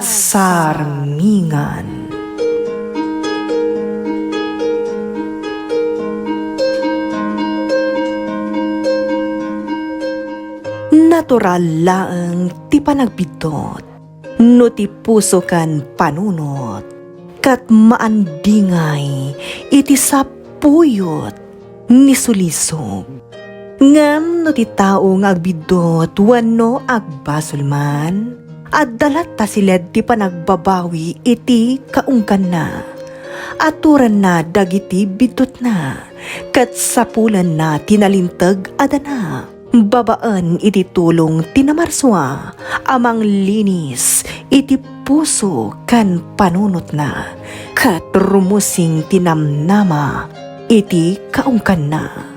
Pagsarmingan. Natural laeng ti panagbitot, no ti puso kan panunot, kat maandingay iti sapuyot ni sulisog. Ngam no ti tao nga agbidot wano agbasulman, at dalat ta siled ti panagbabawi iti kaungkan na. Aturan na dagiti bidot na, kat sapulan na tinalintag adana. Babaan iti tulong tinamarswa, amang linis iti puso kan panunot na, kat rumusing tinamnama iti kaungkan na.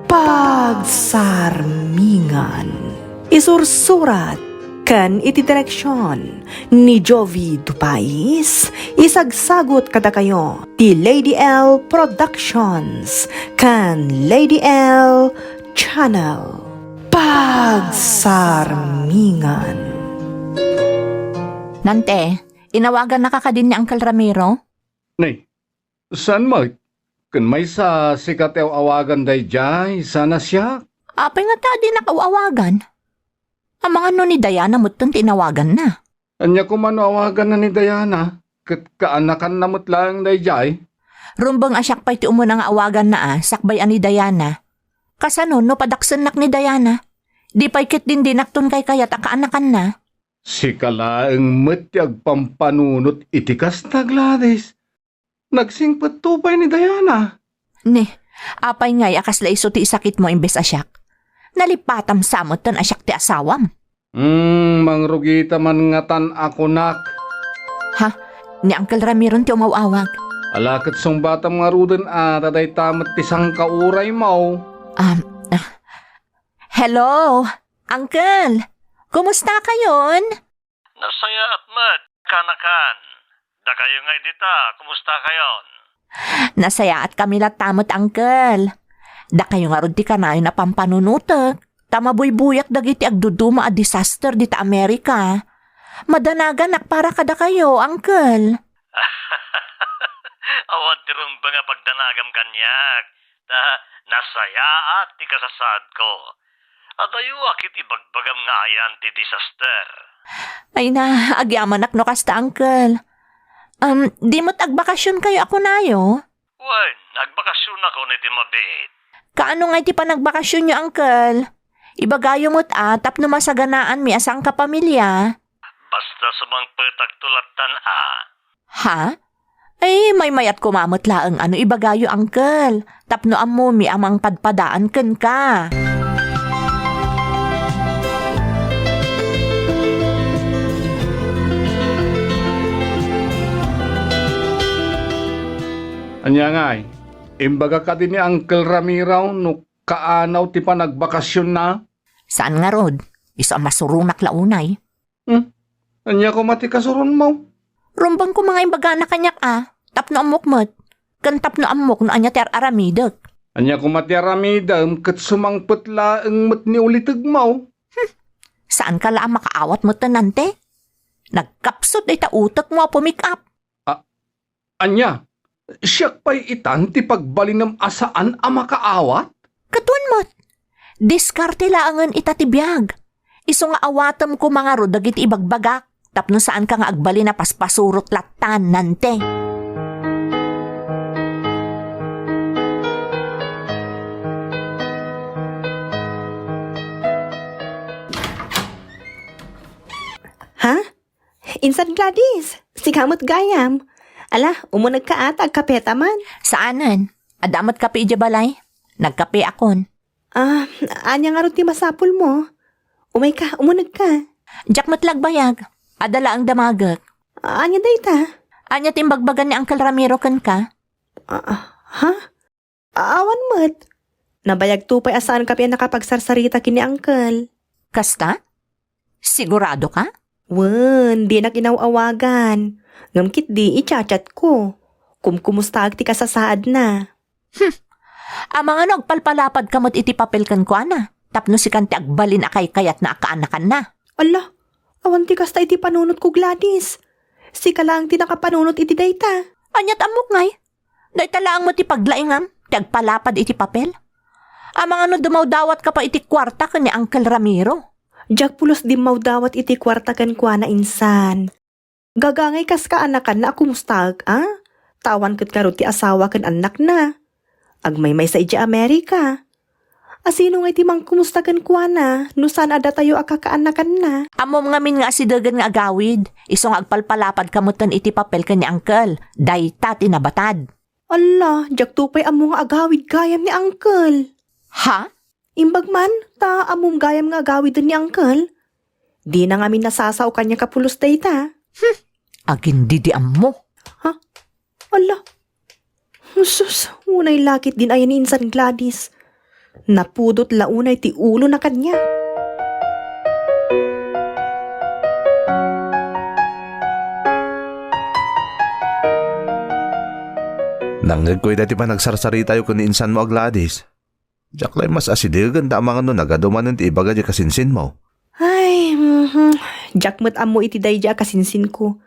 Pagsarmingan. Isursurat kan iti direksyon ni Jovi Dupais, isagsagot kada kayo ti Lady L Productions kan Lady L Channel. Pagsarmingan. Nante, inawagan na ka din ni Uncle Ramiro? Nay, saan mo? Kun may sa sikatew awagan day jay, sana siya. Apay nga ta di nakawawagan. Ang mga no ni Diana mo itong tinawagan na. Anya ko man awagan na ni Diana, kat kaanakan na mo't lang day jay. Rumbang asyak pa iti umunang awagan na sakbayan ni Diana. Kasano no padaksanak ni Diana. Di pa ikit din dinakton kay kayat akaanakan na. Si kalaeng matyag pampanunot itikas na Gladys. Nagsingpet tupay ni Diana. Ne, apay ngay akasla iso ti isakit mo imbes asyak. Nalipatam samot tan asyak ti asawam. Mangrugita man ngatan ako nak. Ha? Ni Uncle Ramiro ti umawawag. Alakit song batam nga ruden taday tamat tisang kauray mo. Hello, Uncle. Kumusta kayon? Nasaya at mat, kanakan. Da kayo ngay dita, kumusta kayon? Nasaya at kami latamot, Uncle. Da kayo nga ron ti kanayo na pampanunutek. Tamabuy-buyak dagiti agduduma a disaster dita Amerika. Madanagan para kada kayo, Uncle. Awan tirong ba nga pagdanagam kanyak. Da nasaya at ti kasasad ko. At ayo akit ibagbagam nga ayan ti disaster. Ay na, agyaman no kasta, Uncle. Di mo't agbakasyon kayo ako nayo? Wan, nagbakasyon ako ni ti mabit. Kaano nga iti panagbakasyon nyo, Uncle? Ibagayo mo't tap no masaganaan mi asang kapamilya. Basta sumang petagtulatan Ha? Ay, may mayat kumamot laang ibagayo, Uncle. Tapno amo mi amang padpadaan ken ka. Anya ngay, imbaga ka din ni Uncle Ramiro no kaanaw ti panagbakasyon na. Saan nga rod? Isa masurunak launay. Anya ko mati kasuron mo. Rumbang ko mga imbaga na kanyak tapno amok mo't. Kan tapno amok no anya ter aramidek. Anya ko mati aramidam kat sumangpet laeng mat ni ulitag mo. Saan ka laang makaawat mo tanante? Nagkapsot ay tautak mo pumik up. Anya, siyak pa'y itan ti pagbalinam asaan ang makaawat? Katun mo't. Diskarte laangan itatibiyag. Iso nga awatam ko mga rod dagit ibagbagak. Tapno saan ka nga agbali na paspasurot latan nante. Ha? Insan Gladys, si kamot gayam. Ala, umunag ka atag kapeta man. Saanan? Adamat kape ija balay? Nagkape akon. Anya nga ron ti masapul mo. Umay ka, umunag ka. Jack matlagbayag. Adala ang damagak. Anya dayta? Anya timbagbagan ni Uncle Ramiro kan ka? Ha? Awan mo't. Nabayag tupay asaan kape nakapagsarsarita kini Uncle. Kasta? Sigurado ka? Wen, di na kinawawagan. Ngamkit di ichat ko. Kumusta agti ka sa saad na. Ang mga nagpalpalapad kamot iti papel kan ko Tapno si kanti agbalin akay kayat na akaanakan na. Ala, awan ti kasta iti panunot ko Gladys. Si kalang tinakapanunot iti dayta. Anyat amok ngay. Day talaang mo ti paglaingam, ti agpalapad iti papel. Amang ano dumaw dawat ka pa iti kwarta ka ni Uncle Ramiro. Jak pulos di dawat iti kwarta kan kwa na insan. Gagangay kas ka anakan na akumustag, Tawan kat karo ti asawa kan anak na. Agmay sa ija Amerika. Asino nga iti mang kumustagan kwa na, no saan ada tayo akakaanakan na. Amom ngamin nga asidagan nga agawid. Isong agpalpalapad kamutan iti papel ka ni Uncle. Day ta tinabatad. Ala, jak tupay amo nga agawid gayam ni Uncle. Ha? Imbag man, ta among gayam nga agawid ni Uncle. Di na ngamin nasasaw kanya kapulos dayta. Agindi di amo. Ala, sus, unay lakit din ayan ni Insan Gladys. Napudot launay ti ulo na kanya. Nangagkoy dati pa nagsarsari tayo kun insan mo Gladys. Jaklay mas asidigan da mga no nagadumanan ti ibaga di kasinsin mo. Ay, jakmet amo iti dayja kasinsin ko.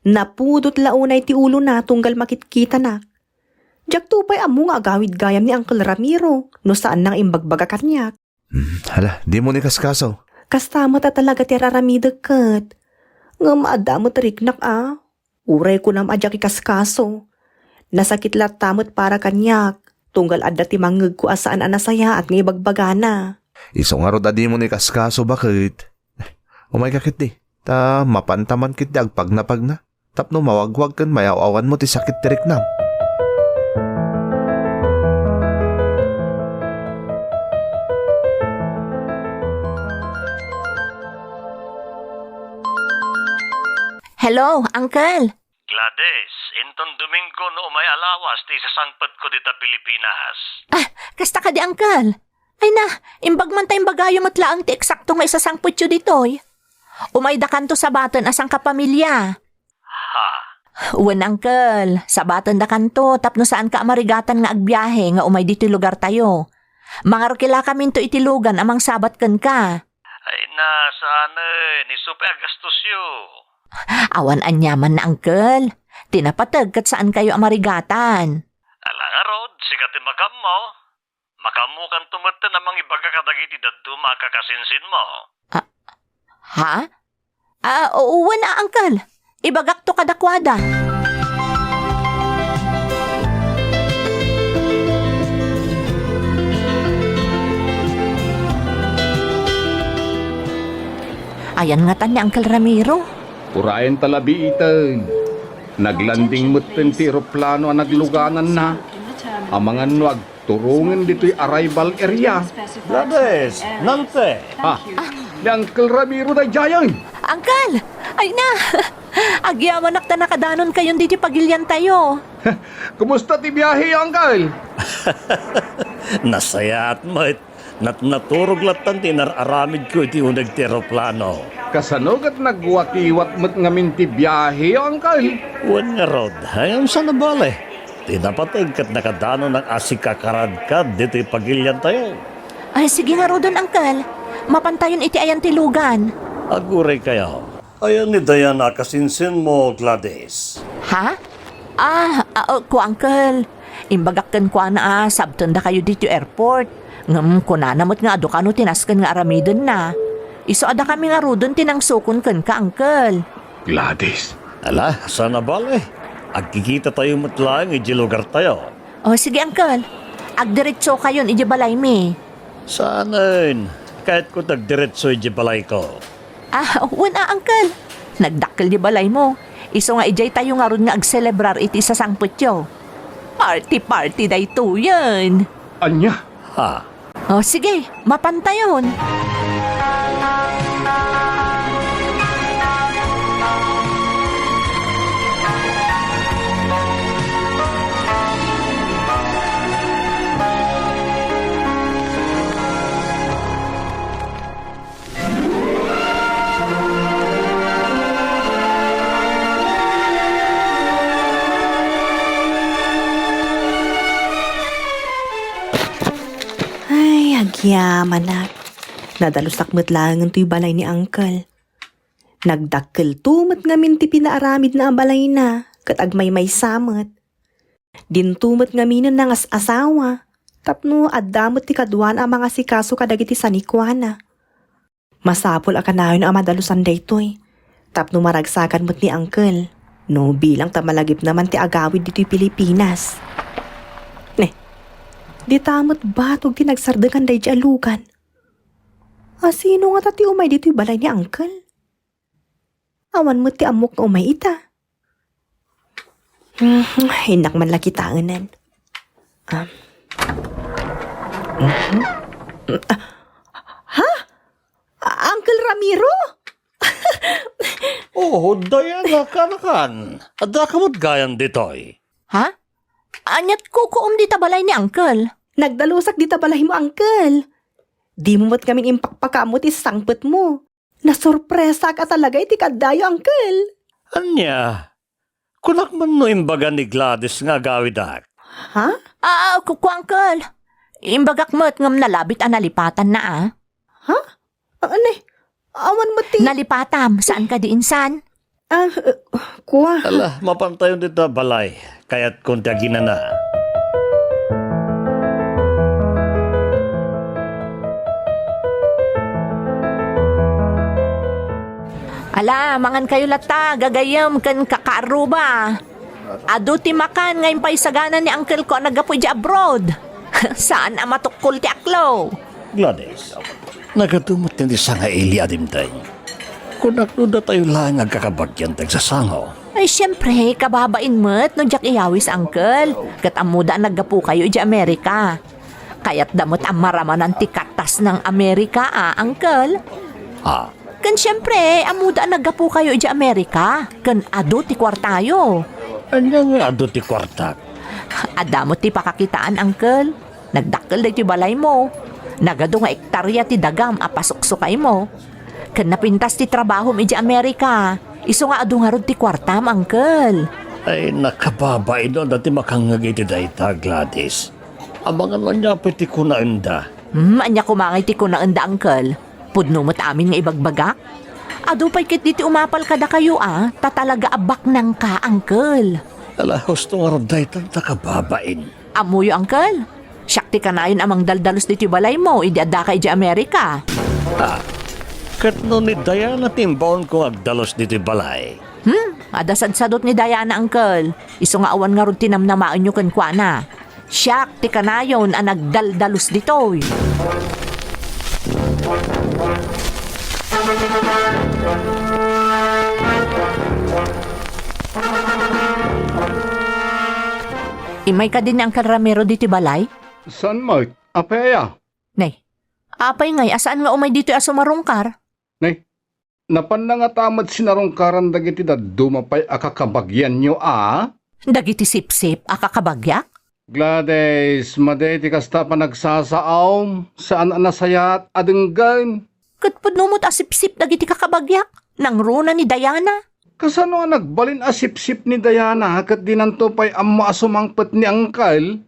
Napudot launay ti ulo na tunggal makitkita na. Jak tupay amo nga agawid gayam ni Uncle Ramiro, no saan nang imbagbaga kanyak. Hala, di mo ni kaskaso. Kastama ta talaga ti raramida kat. Nga maadamo tariknak Uray ko nam adya kikaskaso. Nasakit lat tamot para kanyak. Tunggal adda ti mangeg ko asaan anasaya at nga ibagbaga na. Iso nga rod adi mo ni kaskaso bakit? Umay kakit di. Ta mapantaman kit di agpag na. Tapno mawagwag kan mayawawan mo ti sakit tirik nam. Hello, Uncle. Gladys, inton Domingo no umay alawas ti sasangpet ko dita Pilipinas. Kasta ka di, Uncle. Ay na, imbag man tayong bagayo matlaang ti eksakto nga isasangput yun ditoy. Umay da kanto sa batan asang kapamilya. Ha? Uwan, Uncle. Sa batan da kanto, tapno saan ka amarigatan nga agbiyahe nga umay dito lugar tayo. Mangarkila kami to itilugan amang sabat kan ka. Ay na, sana ni supe agastos yu. Awan anyaman na, Uncle. Tinapatag kat saan kayo amarigatan. Ala nga rod, sigatin magam mo. Makamukan tumatan namang ibaga kadagiti daduma kakasinsin mo. Ha? Uwan na, Uncle. Ibagak to kadakwada. Ayan nga tan ni Uncle Ramiro. Urayan talabi itan. Naglanding mutten ti eroplano ang nagluganan na. Amangan no agturungan dito'y arrival area. Gladys, nalte. Ni Uncle Ramiro na jayan. Uncle! Ay na! Agyaman nakta nakadanon kayon dito pagilyan tayo. Kumusta ti biyahe, Uncle? Nasaya at mait. Naturog latan tinararamid ko iti unag ti eroplano. Kasanog at nagwatiwat mo't ngamin ti biyahe, Uncle. Wan nga rod, hayon sa nabale. Tinapatag kat nakadano ng asikakaradkad dito pagilyan tayo. Ay sige nga rodon, Uncle. Mapantayon iti ayan tilugan. Aguray kayo. Ayan ni Diana kasinsin mo, Gladys. Ha? Ko, Uncle. Imbagakkan ko na sabtunda kayo dito airport. Ngam ko na namot nga ado kano tinaskan nga aramidon na. Iso ada kami nga rodon tinangsukon kan ka, Uncle. Gladys. Ala, sana bale. Agkikita tayo matlaang iji lugar tayo. O sige, Uncle. Agdiretso kayon iji balay mi. Sanain. Kahit ko tagdiretso iji balay ko. Wala, Uncle. Nagdakkel di balay mo. Iso nga ijay tayo nga ron nga agselebrar iti sa sangputyo. Party day to yan. Anya? Ha? O sige, mapantayon. Ay, agyaman na. Nadalusak metlangan to'y balay ni Uncle. Nagdakkel tumat ngamin ti pinaaramid na abalay na, kat agmay may samat. Dintumat ngaminan na ngas asawa, tapno addamot ti kadwan ang mga sikaso kadagiti sanikwana. Masapol akanayon ang madalusan daytoy, tapno maragsakan mo't ni Uncle, no bilang tamalagip naman ti agawid dito'y Pilipinas. Di tamot batog ti nagsardakan day di alugan. Sino nga tati umay dito'y balay ni Uncle? Awan mo ti amok na umay ita. Hinak man laki tanganan. Ha? Uncle Ramiro? Oh, Diana, kanakan. Adda ka mo't gayan ditoy. Ha? Anyat kukuom di tabalay ni Uncle. Nagdalusak di tabalay mo, Uncle. Di mo mo't kami impakpakamot isangpet mo. Nasurpresa ka talaga iti kadayo, Uncle. Anya, kunak man no imbaga ni Gladys nga gawidak. Ha? Kuku Uncle. Imbagak mo't ngam nalabit ang nalipatan na Ha? Awan mo ti... Nalipatam, saan ka di insan? Kuha. Ala, mapantayon dito balay, kaya't kontyagina na. Ala, mangan kayo lata, gagayam kan kakaaruba. Ado ti makan ngayon pa isagana ni Uncle ko nagapoy di abroad. Saan ang matukol ti aklo? Gladys, nagatumot hindi sa nga ili adimtay. Kunak no da tayo lang agkakabagyan tag sa sango. Ay, siyempre, kababain mo't no jak iyawis, Uncle. Kat amuda naggapu kayo di Amerika. Kaya't damot ang maramanan ti katas ng Amerika, Uncle. Kan siyempre, amuda naggapu kayo di Amerika. Kan ado ti kwartayo. Anya nga ado ti kwartak. Adamot ti pakakitaan, Uncle. Nagdakkel da ti balay mo. Nagado nga ektarya ti dagam apasuksukay mo. Kan napintas ti trabaho mi di Amerika. Iso nga ado nga rod ti kwartam, Uncle. Ay nakababay doon dati makangagay ti dayta, Gladys. Abangan man niya piti ko na enda. Anya kumangay ti ko na anda, Uncle. Pudno mo't amin nga ibagbagak. Ado pa'y kit diti umapal kada kayo, tatalaga abak nang ka, Uncle. Ala, husto nga rod dayta nakababain. Amuyo, Uncle. Syakti ka na yun amang daldalos diti balay mo, idi adda kay di Amerika. Kat no ni Diana timbon ko agdalos dito balay. Adasad-sadot ni Diana, Uncle. Iso nga awan nga rod tinamnamaan nyo kan kwa na. Syakti ka na yun ang nagdaldalos ditoy. Imay ka din ni Uncle Ramiro dito balay? San Mark? Apaya? Nay, apay ngay, asaan nga umay dito asumarungkar? Nay, napan na nga tamad sinarungkaran dagiti da dumapay akakabagyan nyo, Dagiti sip-sip, akakabagyak? Gladys, madeti kasta pa nagsasaaw, saan nasayat adenggan. Katpunumot asip-sip dagiti kakabagyak, nang runa ni Diana. Kasano nga nagbalin asip-sip ni Diana kat dinanto pa'y ang maasumangpet ni Uncle?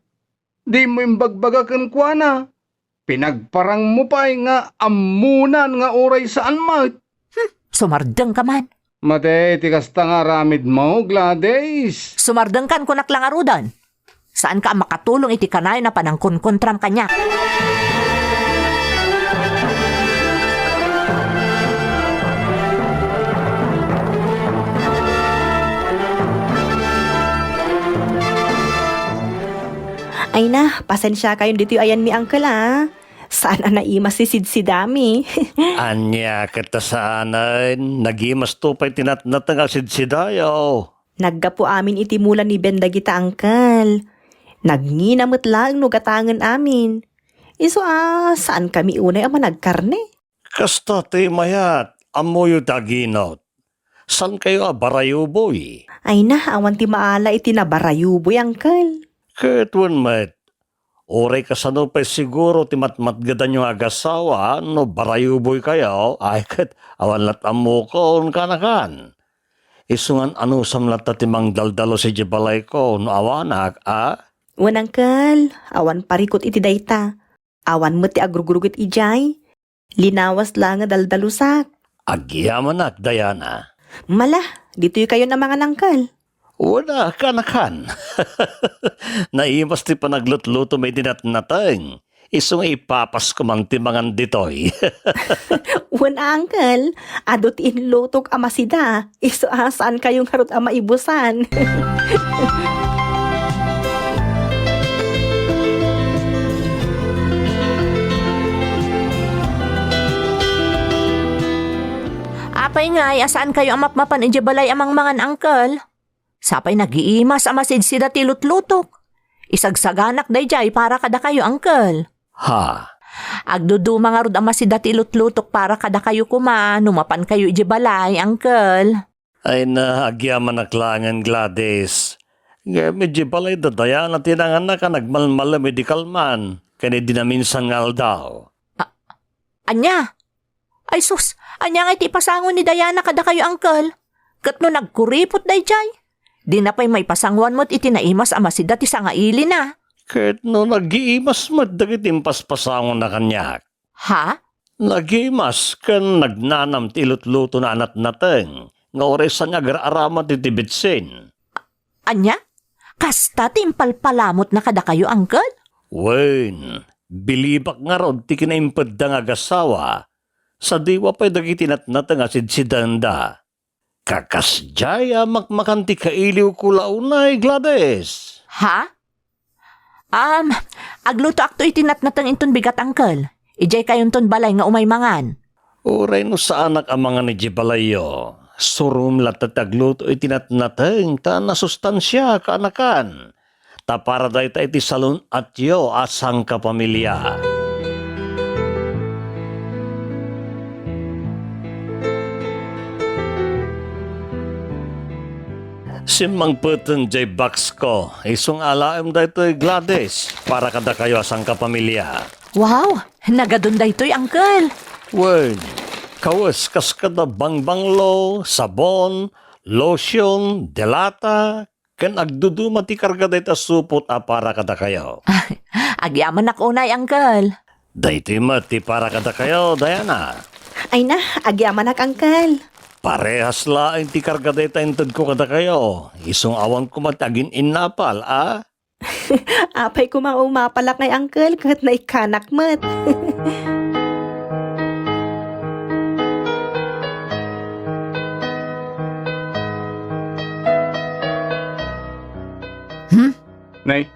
Di mo imbagbagakan kwa na. Pinagparang mo pa'y nga amunan nga oray saan mat. Sumardeng ka man. Madeti kasta nga ramid mo, Gladys. Sumardeng kan kunak lang arudan. Saan ka makatulong iti kanay na panangkunkontram kanya? Ay na, pasensya kayo dito ayan mi Uncle, Saan na naimas si Sid si Dami? Anya kita saanan, nagimas to pa'y tinatnatang asidsidayaw. Naggapo amin itimulan ni Ben dagita, Uncle. Nagninamot lang no gatangan amin. Iso saan kami unay ama nagkarne? Kasta ti mayat, amoyo daginot. San kayo barayuboy? Ay na, awan ti maala iti nabarayuboy, Uncle. Ketwan met, oray kasano pa siguro ti matmatgadan yung agasawa, no barayuboy kayo, ay ket awan latam mo kon kanakan. Isungan ano samlat ti mang daldalo si jibalay ko, no awanak, Wan, Uncle, awan parikot iti dayta. Awan mo ti agrugurugit ijay. Linawas lang nga daldalusak. Agyaman na, Diana. Mala, dito kayo na mga nangkal. Wala, kanakan. Naimas ti panaglutluto may dinatnatang. Isong ipapas ko man ti mangan ditoy. Wana, Uncle. Adot inlutok amasida. Iso saan kayong harot ama ibusan. Apay nga, asaan kayo amapmapan balay amang mangan angkel? Sapay nagiimas amasid sida tilutlutok. Isagsaganak dayjay para kada kayo angkel. Ha? Agduduma nga rod amasida tilutlutok para kada kayo numapan kayo balay angkel. Ay na, agyaman na klangan, Gladys. Nga medyo balay da Diana tinangan na ka nagmalmala medical man. Kani dinaminsan ngal daw. Anya? Ay sus, anya nga iti pasangon ni Diana kada kayo angkel. Kat no nagkuripot dayjay. Di na pa'y may pasangwan mo't itinaimas amasida ti sangaili na. Kahit no nag-iimas madagit impaspasangon na kanyak. Ha? Nag-iimas kan nagnanam ti ilutluto na anat nateng. Nga oresan nga gararama ti tibitsin. Anya? Kasta timpalpalamot na kada kayo angkel? Wen, bilibak nga rod ti kinaimpad da nga gasawa. Sa diwa pa'y dagiti natnata nga sidsidanda. Kakasjaya makmakanti kailiw kulaunay, Gladys. Ha? Agluto akto itinatnatang inton bigat angkel. Ijay kayon ton balay nga umay mangan. Uray no sa anak ang mga ni Jibalayo. Surum latatagluto itinatnatang ta na sustansya kaanakan. Ta para dahi ta iti salon at yo asang kapamilya. Simang puten jay box ko. Isong alaem da ito'y Gladys para kada kayo asang kapamilya. Wow, nagadunday to'y angkel. Wen, kawas kas kada bangbanglo, sabon, lotion, delata, ken agduduma ti karga da ita supot para kada kayo. Agyaman nak unay angkel. Daytoy mati para kada kayo, Diana. Ay na, agyaman ak, Uncle. Parehas laing ti karga da ita intad ko kada kayo. Isong awan ko matagin innapal, Apay ko maumapalak ngay, Uncle, kahit na ikanak mat. Nay,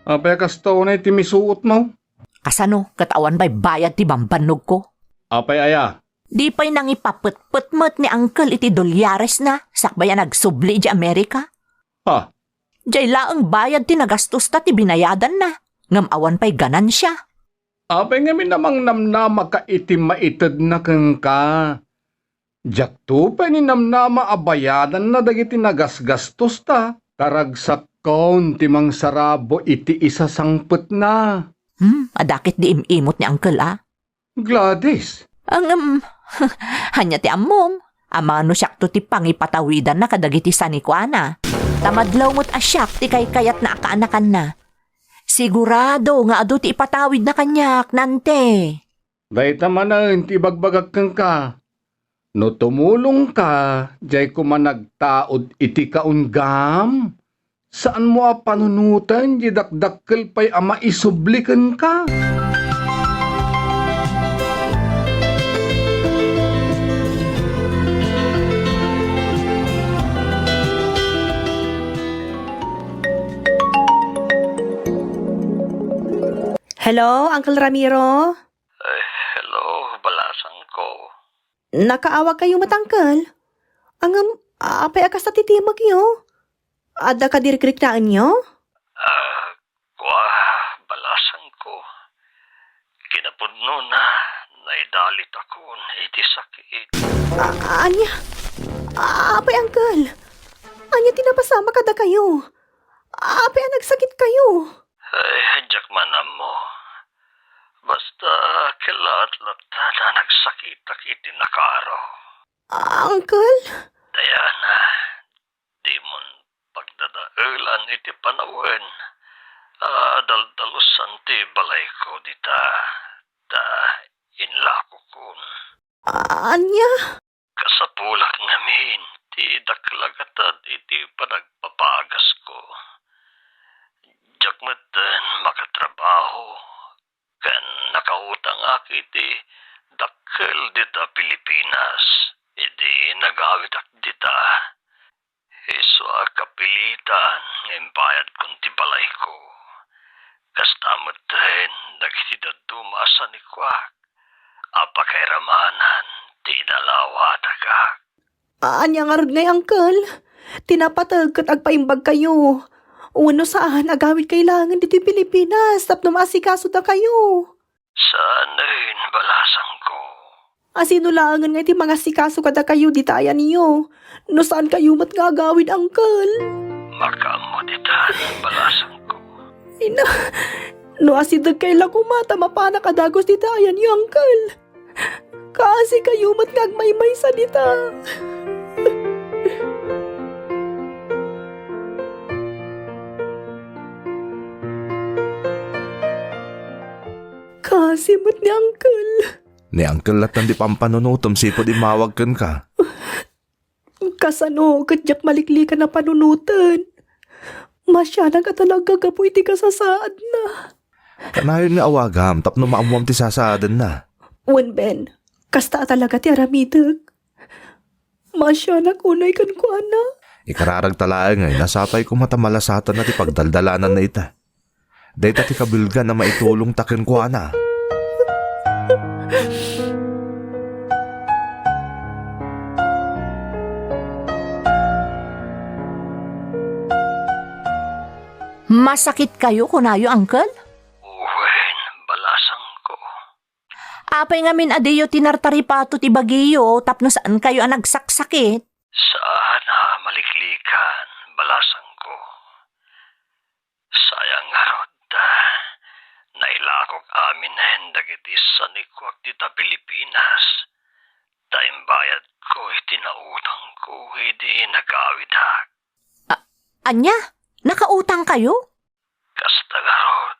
apay kastaw na iti misuot mo. Kasano, katawan ba'y bayad ti bambanog ko? Apay aya. Di pa'y nang ipaput-put ni angkel iti dolyares na, sakbayan nagsubli di Amerika. Ha? Diyay laang bayad ti nagastos ta ti binayadan na, ngamawan pa'y ganansya. Apay nga namang namnama ka iti maitad na kang ka. Jakto pa ni namnama abayadan na dagiti nagasgastos ta. Karagsak kaun ti mang sarabo iti isa sangput na. Adakit di imimot ni angkel Gladys. Ang hanya ti ammom, amano siyak to ti pangipatawidan na kadagiti sanikwana. Tamadlaw mo't asyak ti kayat na akaanakan na. Sigurado nga ado ti ipatawid na kanyak, nante. Dahita man na ti bagbagag kang ka. No tumulong ka, jay ko man nagtaod iti kaunggam. Saan mo panunutan, di dakdakkel pa'y ama isublikan ka? Hello, Uncle Ramiro? Hello, balasang ko. Nakaawag kayo matangkal? Apay akas na titimag yo? Ada ka dirikrikaan nyo? Balasang ko. Kinapudno na, naidalit ako, iti sakit. Anya? Apay, Uncle? Anya tinapasama kada kayo? Apay, nagsakit kayo? Ay, hadyak manam mo. Basta kilat-lat na nagsakit iti nakaraw. Uncle? Diana, di mon pagdadaulan iti panawen. Daldalusan ti balay ko dita. Ta inlako kun. Anya? Kasapulak ngamin, ti daklagatad iti panagpapagas ko. Jakmatan makatrabaho, kan nakautang akiti dakkel dita Pilipinas, idi nagawit ak dita. Iso kapilitan ng bayad kong tibalay ko. Kastamot din, nagtidadumasa ni Kwak. Apakairamanan, tinalawada ka. Anya nga rin ngay, Uncle. Tinapatag kat agpaimbag kayo. Uno saan agawid kailangan dito Pilipinas tapno maasikaso da kayo. Saan rin balasang ko? Asinulangan nga iti mga sikaso kada kayo ditayan niyo. No saan kayo mat nga agawid, Uncle? Makamuditan balasang ko. Ina, no asidag kaila kumata mapana kadagos ditayan niyo, Uncle. Kasi kayo mat nga agmaymay sa dita. Kasi mat ni Uncle. Ni Uncle at hindi pampanunutom sipo di mawag ka. Kasano, kadyak maliklikan na panunutan. Masyadang ka talaga kapoy ti kasasaad na. Kanayon nga awagam tapno maamuam ti sasaadan na. Wen Ben, kasta talaga ti aramidag. Masyadang unay kan ko, ana. Ikararag talaang ngay nasapay ko matamalasatan na ti pagdaldalanan na ita. Dahita ti kabilga na maitulong takin ko, ana. Masakit kayo kunayo, Uncle? Uwen, balasang ko. Apay ngamin adeyo tinartaripato ti Baguio tapno saan kayo ang nagsaksakit? Saan maliklikan, balasang ko. Sayang nga rodda. Nailakog amin na dagiti sa nikwak dita Pilipinas. Taimbayad ko itinautang ko, hindi nagawid ha. Anya? Nakautang kayo? Kasta nga rod.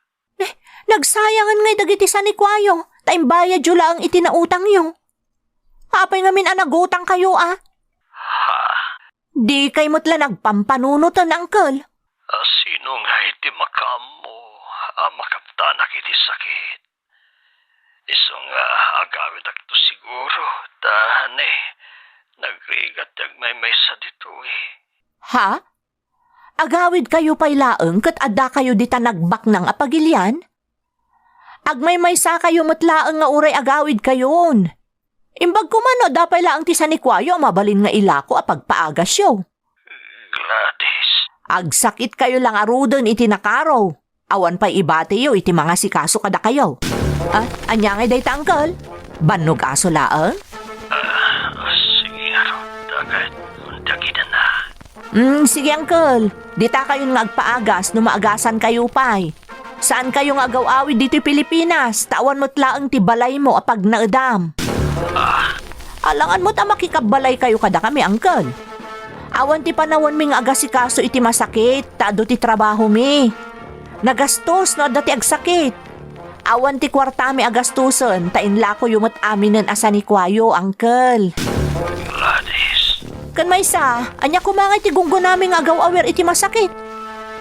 Nagsayangan ngay dagiti sa nikwayo. Taimbayad yun lang itinautang yung. Apay ngamin anagutang kayo ah. Ha? Di kay mutla nagpampanunutan, Uncle. Sino nga iti makamo, makaptanak iti sakit. Iso nga agawid akto siguro, tahane, nagrigat may sa dito eh. Ha? Agawid kayo pa'y laeng kat adda kayo dita nagbak ng apagilyan? Agmay sa kayo matlaeng nga uray agawid kayon. Imbag kumano dapay laang ti sanikwayo mabalin nga ilako apagpaagas yo. Gladys, Agsakit kayo lang arudon iti nakaraw. Awan pa'y ibate yo iti mga sikaso kada kayo. Anya ngay day Uncle? Banog aso laeng? sige nga ron, dagat, undagin na. Sige Uncle. Dita kayo nga agpaagas no maagasan kayo pa'y. Saan kayo nga agaw-awid dito Pilipinas? Tawan mo't laang ti balay mo apag naedam. Alangan mo't makikabalay kayo kada kami, Uncle. Awan ti panawon mi nga agasikaso iti masakit, taado ti trabaho mi. Nagastos no dati agsakit. Awan ti kwarta mi agastuson, tainla ko yumot aminen asani kwayo, Uncle. Gladys, Kan maysa, anya kumangay ti gunggo namin nga agaw-awer iti masakit.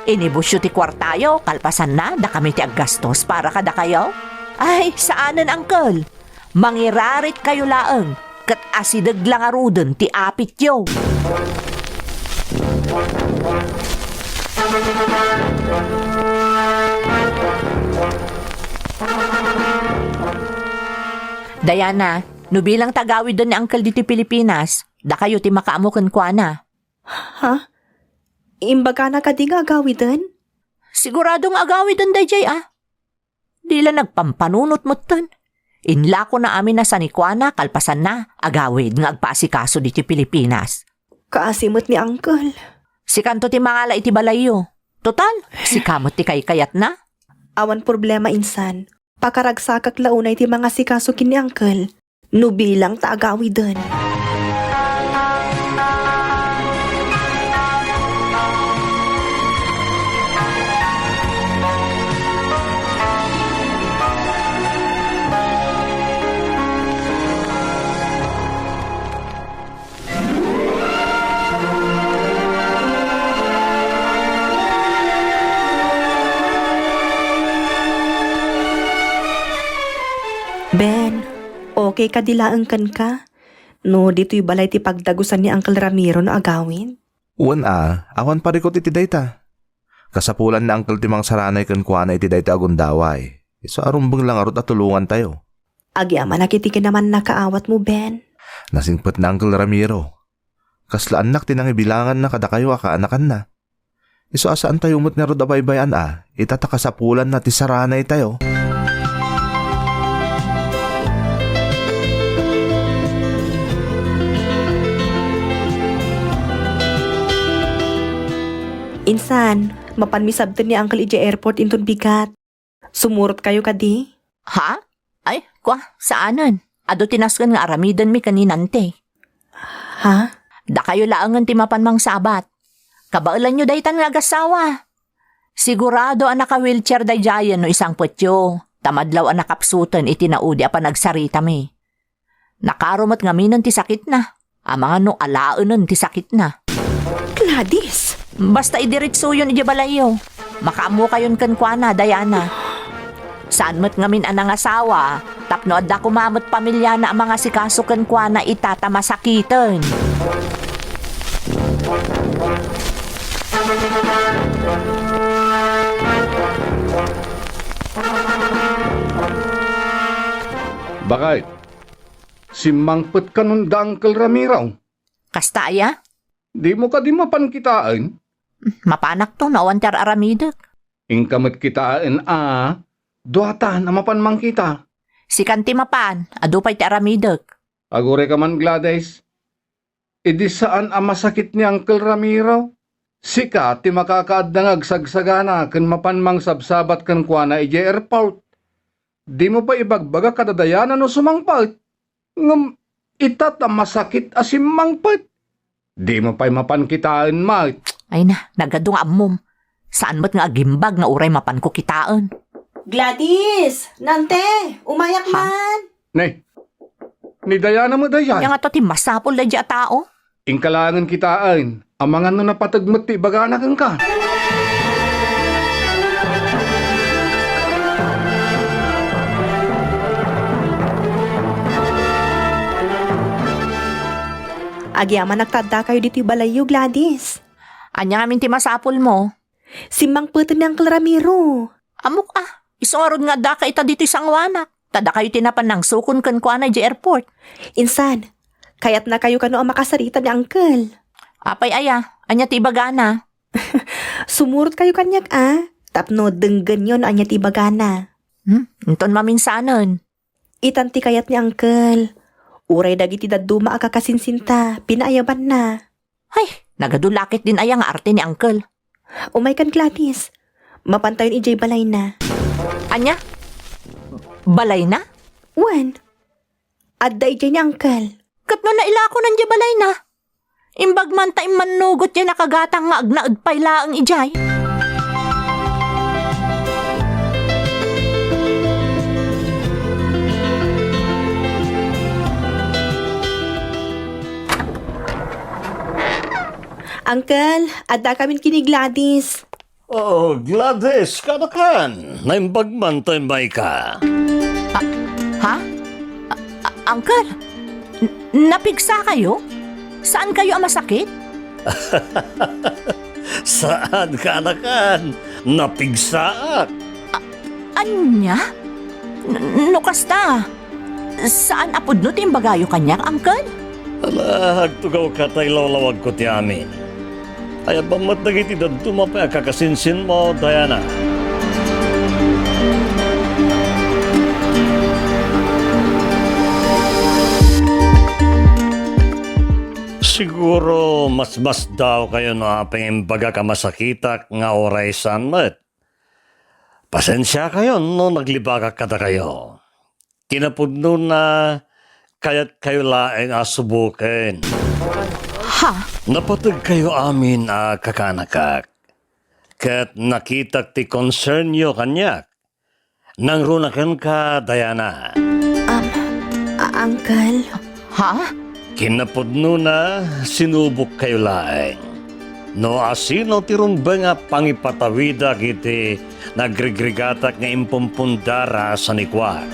Inibusyo ti kwartayo, kalpasan na, da kami ti aggastos para kada kayo. Ay, saanan, Uncle? Mangirarit kayo laeng, kat asidag lang arudon ti apit yo. Diana, no bilang tagawid doon ni Uncle dito Pilipinas, da kayo ti makaamukan kwa na. Ha? Imbaga na ka di nga agawidan? Siguradong agawidan dayjay ah. Di lang nagpampanunot mo ton. Inla ko na amin na sa Nikwana, kalpasan na, agawid nga agpaasikaso dito Pilipinas. Kaasimot ni Uncle. Si kanto ti mangala iti balayo. Total, si kamot ti kayat na. Awan problema insan. Pakaragsakak launay ti mga sikasukin ni Uncle. No bilang ta agawidan. Ben, okay ka dilaang kan ka? No, dito'y balay ti pagdagusan ni Uncle Ramiro na agawin? Uwan awan parikot iti dayta. Kasapulan na Uncle Timang Saranay kan kuana iti dayta agundaway. So arumbang lang arot at tulungan tayo. Agyaman nakitikin naman nakaawat mo, Ben. Nasingpet na Uncle Ramiro. Kasla anak tinang ibilangan na kada kayo akaanakan na. Iso asaan tayo umot nga rod abaybayan itatakasapulan na ti Saranay tayo. Insan, mapanmisabtan ni Uncle Ije Airport intun bigat. Sumurot kayo kadi? Ha? Ay, saanan? Ado tinaskan nga aramidan mi kaninante. Ha? Da kayo laangan ti mapanmang sabat. Kabailan nyo daytan nga agasawa. Sigurado ang naka-wheelchair day jayan no isang putyo. Tamadlaw ang nakapsutan iti naudi apan nagsarita mi. Nakarumat nga minon ti sakit na. Ang mga no alaanon ti sakit na. Gladys! Basta idiritso yun ijabalayo. Makaamu kayon kankwana, Diana. Saan mo't ngamin anang asawa, tapno adda kumamot pamilya na ang mga sikaso kankwana itatamasakitan. Bakit? Si Mangpet ka nun da Uncle Ramiro. Kasta aya? Di mo ka di mapankitaan. Mapanak to, nawantar aramidek. Ingkamot kitaan duatan na mapanmang kita. Si kanti mapan, adupay ti aramidek. Agure ka man, Gladys. Idi saan ang masakit ni Uncle Ramiro? Sika ti makakaadangag sagsagana kan mapanmang sabsabat kan kuana ije airport. Di mo pa ibagbaga kadadayanan no sumangpat. Ngam itat ang masakit asim mangpat. Di mo pa'y mapankitaan, Mike. Ay na, nagadong amom. Saan mo't nga agimbag na uray mapan ko kitaan? Gladys! Nante! Umayak man! Ni Diana mo dayan. Yang ato ti masapol na dya tao? Ingkalangan kitaan. Ang mga no napatagmat ti ibagana kang ka. Agyaman nagtada kayo dito'y balayo, Gladys. Anya ngamin ti masapol mo? Si Mangpet ni Uncle Ramiro. Amok isungarod nga da ka ita dito'y sangwanak. Tada kayo tinapan ng sukon kan kuana di airport. Insan, kaya't na kayo kano ang makasarita ni Uncle. Apay aya, anya ti ibagana. Sumurot kayo kanyak Tapno denggan yon anya ti bagana. Inton maminsanan. Itanti kayat ni Uncle. Uray dagiti daduma akakasinsinta, pinaayaban na. Ay, nagadulakit din aya nga arte ni Uncle. Umay kan, Gladys. Mapantayon ijay balay na. Anya? Balay na? Wan. Adda ijay ni Uncle. Kat no nailako ng di balay na. Imbag man tayo manugot yan nakagatang nga agnaad payla ang ijay. Uncle, adda kami kini Gladys. Oh, Gladys, kanakan. Naimbag man tayo may ka. Ha? Uncle? Napigsa kayo? Saan kayo ang masakit? Saan kanakan? Napigsaak. Anya? No kasta? Saan apod no timbagayo kanyak, Uncle? Ala, hagtugaw ka tayo lawag ko ti amin. Ay abamat nagiti daduma pa kakasinsin mo, Diana. Siguro mas daw kayo na pangimbaga ka masakitak nga oray sanmet. Pasensya kayo no naglibaka kada kayo. Kinapudno na kaya't kayo laeng asubukin. Ha? Napatag kayo amin kakanakak. Kat nakitak ti concern nyo kanyak. Nang runakan ka, Diana. Uncle. Ha? Kinapudno na sinubok kayo laeng. No asino ti rumba nga pangipatawida kiti nagrigrigatak nga impumpundara sa nikwak.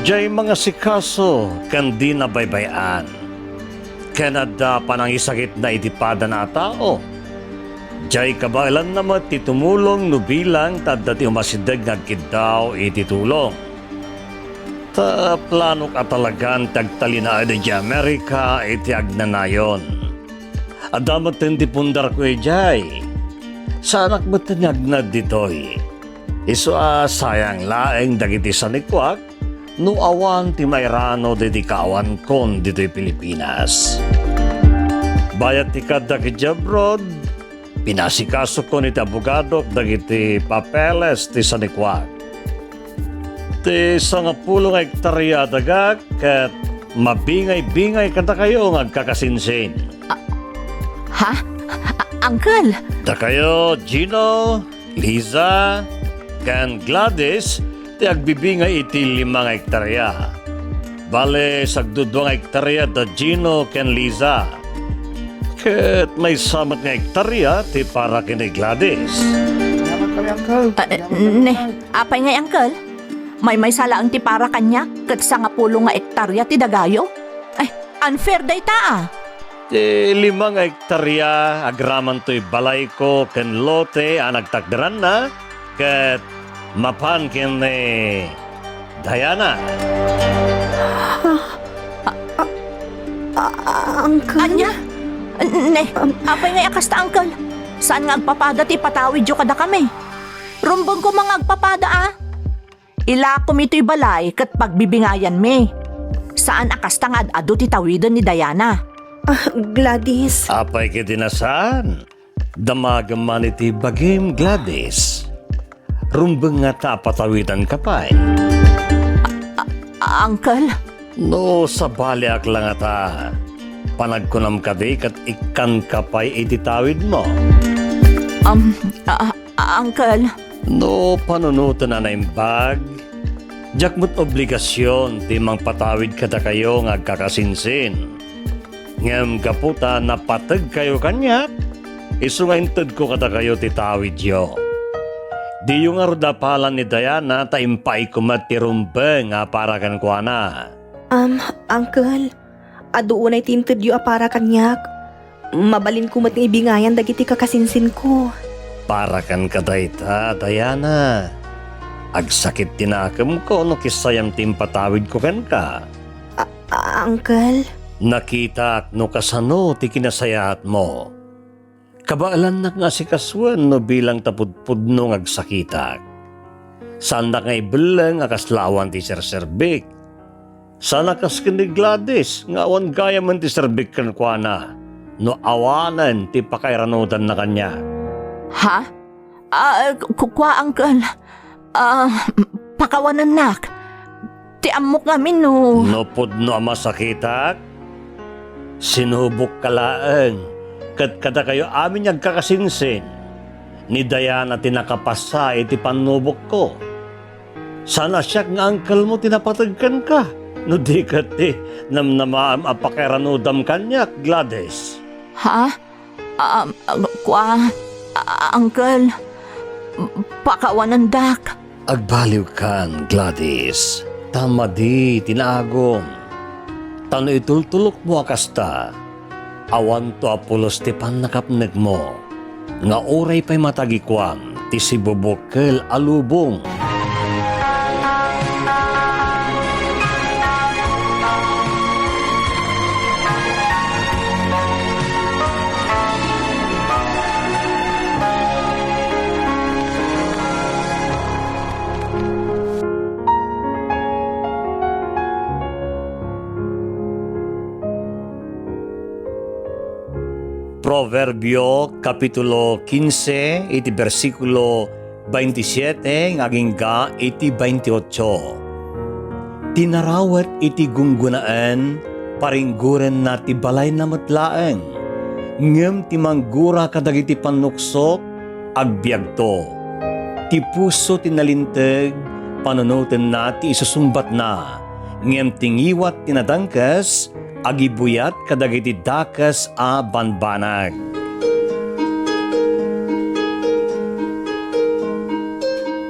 Jay mga sikaso kan di nabaybayan. Kanada pa nang isakit na itipada na tao. Jay kabailan naman titumulong no bilang tadati umasidag nagkidaw ititulong. Ta plano ka talagang tagtalinaan di Amerika iti agnanayon. Adamat hindi pundar ko Jay. Sa anak mo tinagnad ditoy. Iso sayang laeng dagiti sanikwak no awan ti mayrano dedikawan kon dito'y Pilipinas. Bayat ti kadagit abroad, pinasikaso ko ni abogado dagiti papeles ti sanikwak. Ti 10 hektarya dagak kat mabingay-bingay kada kayo agkakasinsin. Ha? Uncle? Da kayo, Gino, Liza, kan Gladys, ti agbibingay iti 5 hektarya. Bale, sagdudwang hektarya da Gino ken Liza. Ket may samat nga hektarya ti para kini Gladys. Salamat kami, Uncle. Apay nga, Uncle? May sala ang ti para kanya, kat 10 nga hektarya ti dagayo? Ay, unfair day ta Ti 5 hektarya, agraman to'y balay ko ken lote ang nagtakdaran na, ket mapan ken Diana. Uncle? Anya? Apay nga akasta, Uncle? Saan nga agpapada ti patawid yo kada kami? Rumbong ko mga agpapada Ila kumito'y balay kat pagbibingayan mi. Saan akasta nga adu ti tawidan ni Diana? Gladys. Apay kitinasan, damagaman iti bagim Gladys. Rumbeng nga tapatawitan ka pa'y. Uncle? No, sa baliak lang ata. Panagkunam ka di kat ikan ka pa'y ititawid mo. Uncle? No, panunutan na imbag. Jakmut obligasyon ti mang patawid kada kayo nga kakasinsin. Ngem kaputa napatag kayo kanyak, isungaintad ko kada kayo titawid yo. Di yung arudapalan ni Diana ta impay kumatirumbe nga para kan kuana. Uncle, aduunay tinted yu para kanyak. Mabalin ko mat ibingayan dagiti kakasinsin ko. Para kan kadayta, Diana. Agsakit tinakam ko no kisayam timpatawid ko kan ka. Uncle? Nakita no kasano ti kinasayaat mo. Kabaalan na nga si kaswan no bilang tapudpud no agsakitak. Saan na nga ibelang akaslawan ti serserbik. Sana kas kini Gladys nga awan gaya man ti serbik kan kwa na. No awanan ti pakairanutan na kanya. Ha? Kukwa, Uncle. Pakawanan nak. Ti amok namin no. No pud no amasakitak. Sinubok kalaeng. Kat kada kayo amin yung kakasinsin. Ni Diana tinakapasa iti panubok ko. Sana siya nga uncle mo tinapatagkan ka. No di ka ti namnamaam apakiranudam kanyak, Gladys. Ha? Uncle. Pakawanan dak. Agbaliw kan, Gladys. Tama di, tinagom. Tano itultulok mo akasta. Awan to apulos ti panakapneg mo. Nga oray pa'y matagikwan, ti si Bobokel alubong. Proverbio Kapitulo 15 iti versikulo 27 ngaging ga iti 28. Tinarawat iti gunggunaan paringguren na ti balay na matlaeng. Ngem ti manggura kadagiti panuksok agbiagto. Ti puso tinalinteg panunuten na ti isusumbat na. Ngem tingiwat tinadangkas agibuyat kadagiti dakas a banbanag.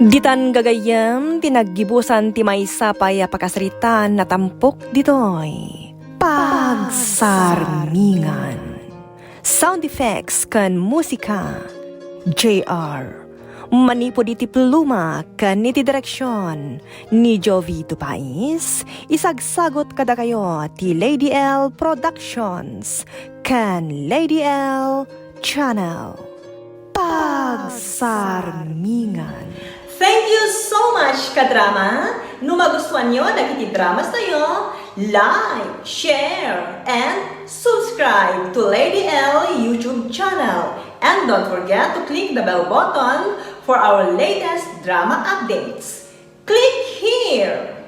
Ditan gagayam, tinaggibusan ti may sapay pakasritan na tampok ditoy. Pagsarmingan. Sound effects kan musika. JR. Manipo di ti pluma kan iti direksyon ni Jovito Pais. Isagsagot kada kayo ti Lady L Productions kan Lady L Channel. Pagsarmingan. Thank you so much, kadrama! No magustuhan nyo dagiti dramas tayo, like, share, and subscribe to Lady L YouTube channel. And don't forget to click the bell button for our latest drama updates. Click here!